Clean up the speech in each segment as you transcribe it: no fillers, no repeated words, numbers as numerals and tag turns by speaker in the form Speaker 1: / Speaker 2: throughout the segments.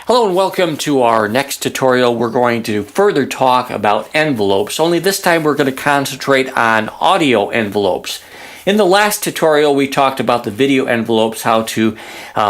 Speaker 1: Hello and welcome to our next tutorial. We're going to further talk about envelopes, only this time we're going to concentrate on audio envelopes. In the last tutorial we talked about the video envelopes, how to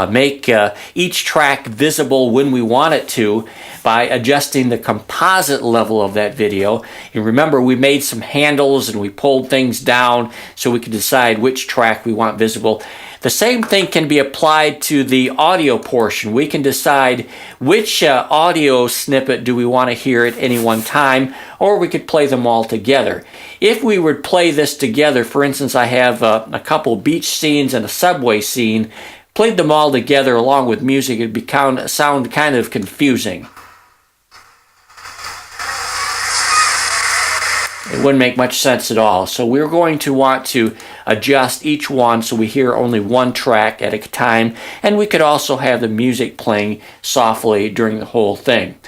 Speaker 1: make each track visible when we want it to by adjusting the composite level of that video. And remember, we made some handles and we pulled things down so we could decide which track we want visible. The same thing can be applied to the audio portion. We can decide which audio snippet do we want to hear at any one time, or we could play them all together. If we would play this together, for instance, I have a couple beach scenes and a subway scene, played them all together along with music, it'd sound kind of confusing. It wouldn't make much sense at all. So we're going to want to adjust each one so we hear only one track at a time, and we could also have the music playing softly during the whole thing.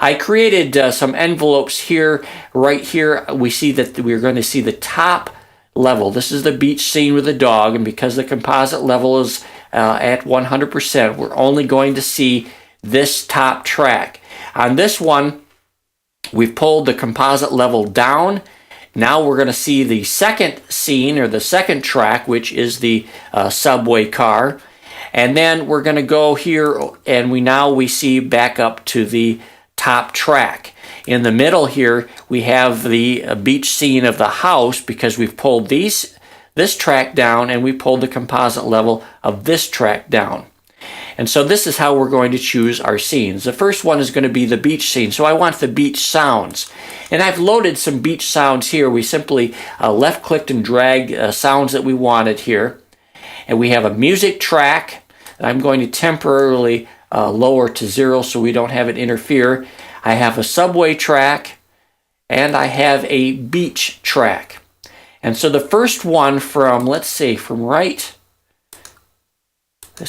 Speaker 1: I created some envelopes here. Right here we see that we're going to see the top level. This is the beach scene with the dog, and because the composite level is at 100%, we're only going to see this top track. On this one, we've pulled the composite level down. Now we're going to see the second scene, or the second track, which is the subway car. And then we're going to go here, and we see back up to the top track. In the middle here, we have the beach scene of the house, because we've pulled this track down, and we pulled the composite level of this track down. And so this is how we're going to choose our scenes. The first one is going to be the beach scene. So I want the beach sounds. And I've loaded some beach sounds here. We simply left-clicked and dragged sounds that we wanted here. And we have a music track that I'm going to temporarily lower to 0 so we don't have it interfere. I have a subway track, and I have a beach track. And so the first one from, let's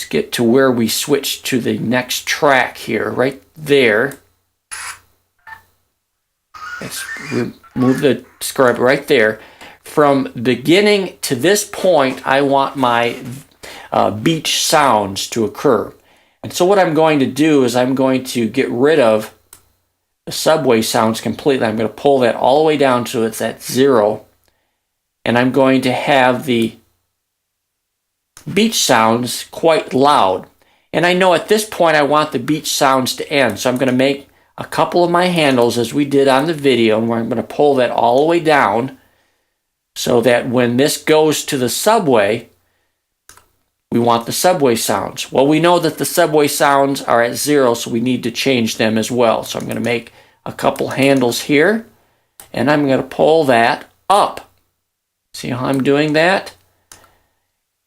Speaker 1: get to where we switch to the next track here, right there. Let's move the scribe right there. From beginning to this point, I want my beach sounds to occur. And so what I'm going to do is I'm going to get rid of the subway sounds completely. I'm going to pull that all the way down so it's at 0. And I'm going to have the beach sounds quite loud. And I know at this point I want the beach sounds to end. So I'm going to make a couple of my handles as we did on the video, and I'm going to pull that all the way down so that when this goes to the subway, we want the subway sounds. Well, we know that the subway sounds are at 0, so we need to change them as well. So I'm going to make a couple handles here, and I'm going to pull that up. See how I'm doing that?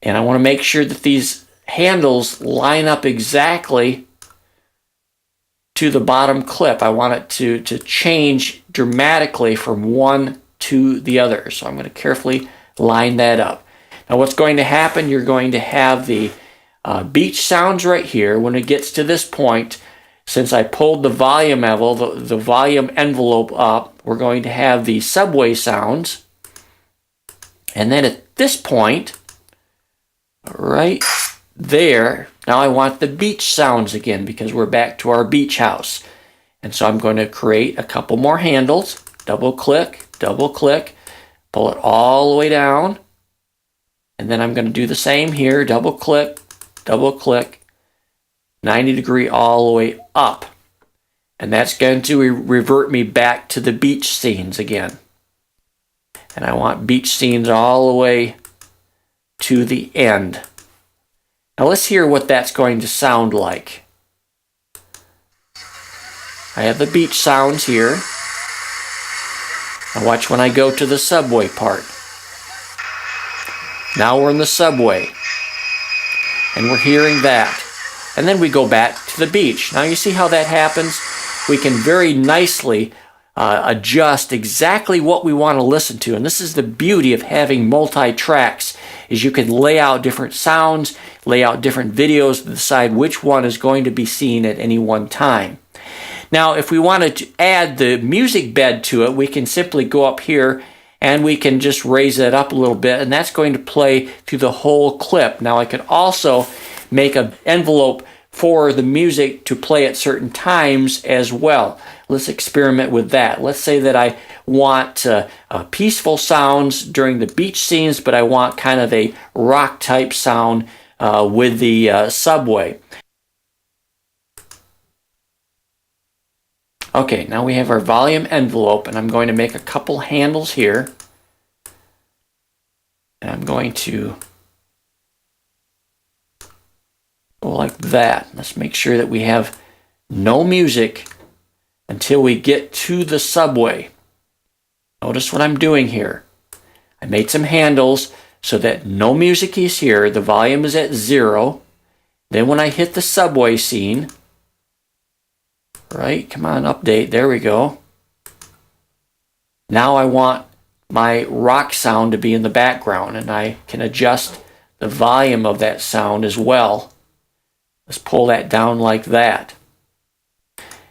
Speaker 1: And I want to make sure that these handles line up exactly to the bottom clip. I want it to change dramatically from one to the other. So I'm going to carefully line that up. Now what's going to happen, you're going to have the beach sounds right here. When it gets to this point, since I pulled the volume level, the volume envelope up, we're going to have the subway sounds. And then at this point, right there, now I want the beach sounds again, because we're back to our beach house. And so I'm going to create a couple more handles, double click, pull it all the way down, and then I'm going to do the same here, double click, 90 degree all the way up. And that's going to revert me back to the beach scenes again. And I want beach scenes all the way to the end. Now let's hear what that's going to sound like. I have the beach sounds here. Now watch when I go to the subway part. Now we're in the subway, and we're hearing that. And then we go back to the beach. Now you see how that happens? We can very nicely adjust exactly what we want to listen to. And this is the beauty of having multi-tracks, is you can lay out different sounds, lay out different videos to decide which one is going to be seen at any one time. Now, if we wanted to add the music bed to it, we can simply go up here and we can just raise it up a little bit, and that's going to play through the whole clip. Now, I could also make an envelope for the music to play at certain times as well. Let's experiment with that. Let's say that I want peaceful sounds during the beach scenes, but I want kind of a rock type sound with the subway. Okay, now we have our volume envelope, and I'm going to make a couple handles here. And I'm going to go like that. Let's make sure that we have no music until we get to the subway. Notice what I'm doing here. I made some handles so that no music is here. The volume is at 0. Then when I hit the subway scene, right, come on, update, there we go. Now I want my rock sound to be in the background, and I can adjust the volume of that sound as well. Let's pull that down like that.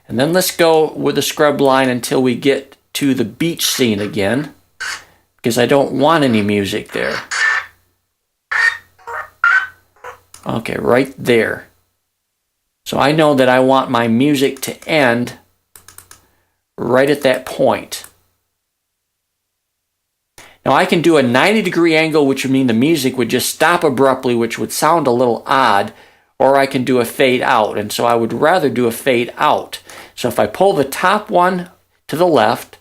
Speaker 1: And then let's go with the scrub line until we get to the beach scene again, because I don't want any music there. Okay, right there. So I know that I want my music to end right at that point. Now I can do a 90-degree angle, which would mean the music would just stop abruptly, which would sound a little odd, or I can do a fade out, and so I would rather do a fade out. So if I pull the top one to the left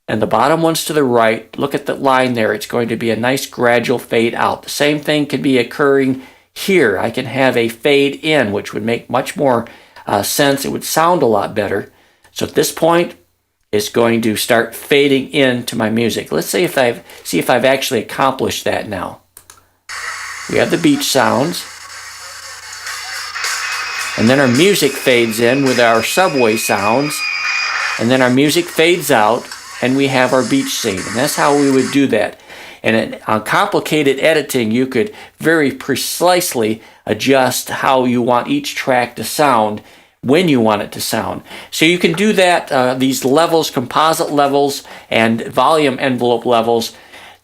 Speaker 1: and the bottom one's to the right, look at the line there, it's going to be a nice gradual fade out. The same thing can be occurring here. I can have a fade in, which would make much more sense. It would sound a lot better. So at this point, it's going to start fading into my music. Let's see if I've actually accomplished that now. We have the beach sounds. And then our music fades in with our subway sounds. And then our music fades out, and we have our beach scene. And that's how we would do that. And on complicated editing, you could very precisely adjust how you want each track to sound when you want it to sound. So you can do that, these levels, composite levels and volume envelope levels.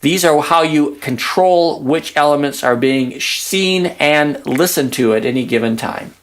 Speaker 1: These are how you control which elements are being seen and listened to at any given time.